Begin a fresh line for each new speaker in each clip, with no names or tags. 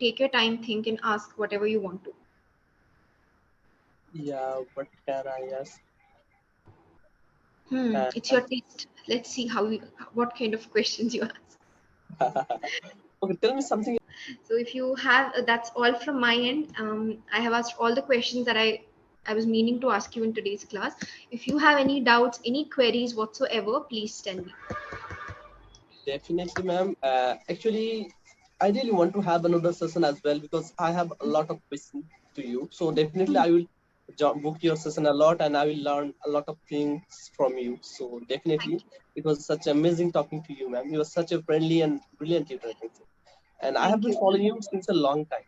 take your time, think, and ask whatever you want to.
Yeah, what can I ask?
It's your taste. Let's see what kind of questions you ask.
Okay, tell me something.
So if you have, that's all from my end. I have asked all the questions that I was meaning to ask you in today's class. If you have any doubts, any queries whatsoever, please tell me.
Definitely, ma'am. Actually, I really want to have another session as well because I have a lot of questions to you. So definitely, I will book your session a lot, and I will learn a lot of things from you. So
Thank
definitely,
you.
it was such amazing talking to you, ma'am. You were such a friendly and brilliant tutor, I can say. And I have
Thank
been
you.
following you since a long time,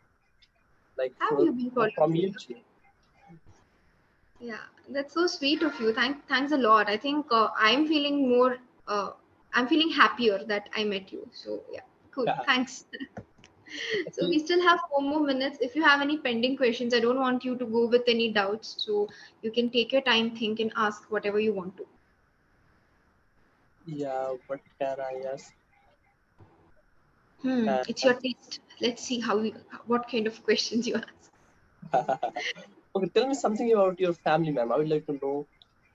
like
Have you been following
from
me?
YouTube.
Okay. Yeah, that's so sweet of you. Thanks a lot. I think I'm feeling more. I'm feeling happier that I met you. So yeah, cool. Thanks. So we
Actually,
still have 4 more minutes. If you have any pending questions, I don't want you to go with any doubts. So you can take your time, think, and ask whatever you want to.
yeah, what can I ask?
It's your taste. Let's see what kind of questions you ask.
Okay, tell me something about your family, ma'am. I would like to know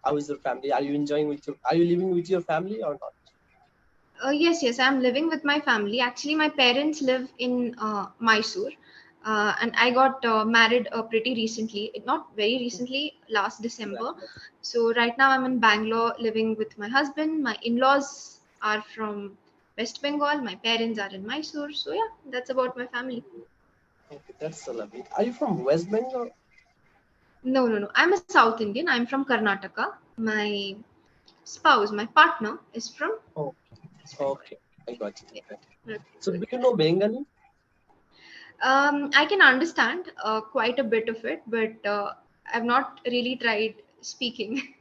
how is your family? Are you enjoying with your? Are you living with your family or not?
Yes, I'm living with my family. Actually, my parents live in Mysore, and I got married pretty recently. Not very recently, last December.
Congratulations.
So right now I'm in Bangalore, living with my husband. My in-laws are from West Bengal. My parents are in Mysore. So yeah, that's about my family.
Okay, that's so lovely. Are you from West Bengal?
No. I'm a South Indian. I'm from Karnataka. My spouse, my partner, is from
Oh,
West Bengal.
okay. I got it.
Yeah.
Okay.
Okay,
So,
good.
do you know Bengali?
I can understand quite a bit of it, but I've not really tried speaking.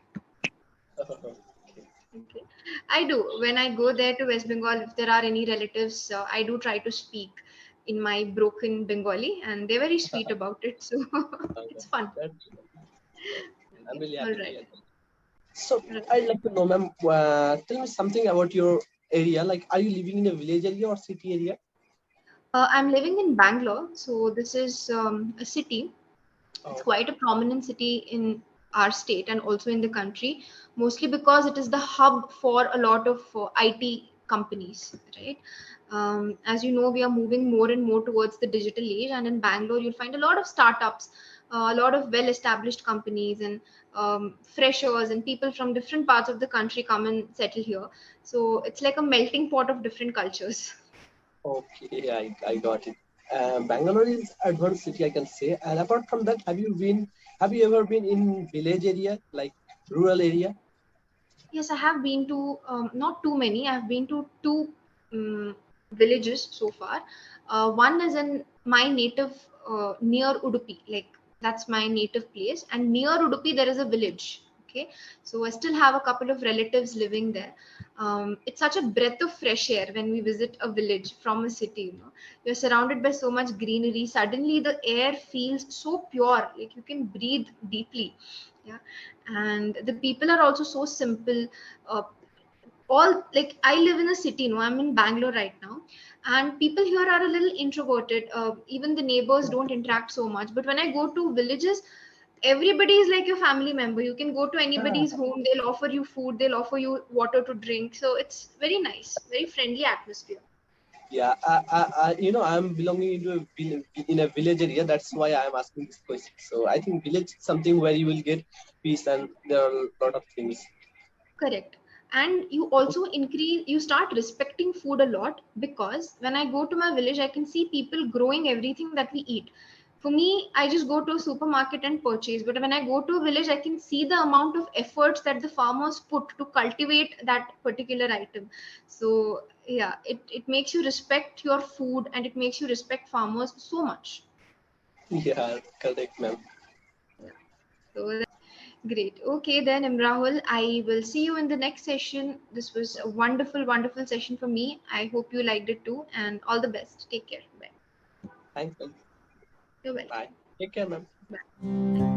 Okay.
Okay. I do. When I go there to West Bengal, if there are any relatives, I do try to speak in my broken Bengali, and they're very sweet about it. So it's fun.
That's okay. I'm
Okay.
really
All
happy to
right.
hear that. So,
Right.
I'd like to know, ma'am, tell me something about your area. Like, are you living in a village area or city area?
I'm living in Bangalore, so this is a city. It's
Oh,
quite a prominent city in our state and also in the country, mostly because it is the hub for a lot of IT companies, right? As you know, we are moving more and more towards the digital age, and in Bangalore, you'll find a lot of startups, a lot of well established companies, and freshers and people from different parts of the country come and settle here. So it's like a melting pot of different cultures.
okay, I got it. Bangalore is advanced city, I can say. And apart from that, have you ever been in village area, like rural area?
Yes, I have been to not too many. I've been to two villages so far. One is in my native near Udupi, like that's my native place, and near Udupi there is a village. Okay, so I still have a couple of relatives living there. It's such a breath of fresh air when we visit a village from a city. You're surrounded by so much greenery. Suddenly, the air feels so pure, like you can breathe deeply. Yeah, and the people are also so simple. uh, all like I live in a city, I'm in Bangalore right now, and people here are a little introverted. Even the neighbors don't interact so much, but when I go to villages, everybody is like your family member. You can go to anybody's home, they'll offer you food, they'll offer you water to drink, so it's very nice, very friendly atmosphere.
Yeah, I'm belonging into in a village area. That's why I'm asking this question. So I think village is something where you will get peace, and there are a lot of things.
Correct. And you also you start respecting food a lot, because when I go to my village, I can see people growing everything that we eat. For me, I just go to a supermarket and purchase. But when I go to a village, I can see the amount of efforts that the farmers put to cultivate that particular item. So, yeah, it makes you respect your food, and it makes you respect farmers so much.
Yeah, correct, ma'am.
Yeah. So great. Okay, then, Imrahul, I will see you in the next session. This was a wonderful, wonderful session for me. I hope you liked it too, and all the best. Take care. Bye.
Thanks, ma'am.
You're
Bye.
welcome.
Take care, ma'am.
Bye.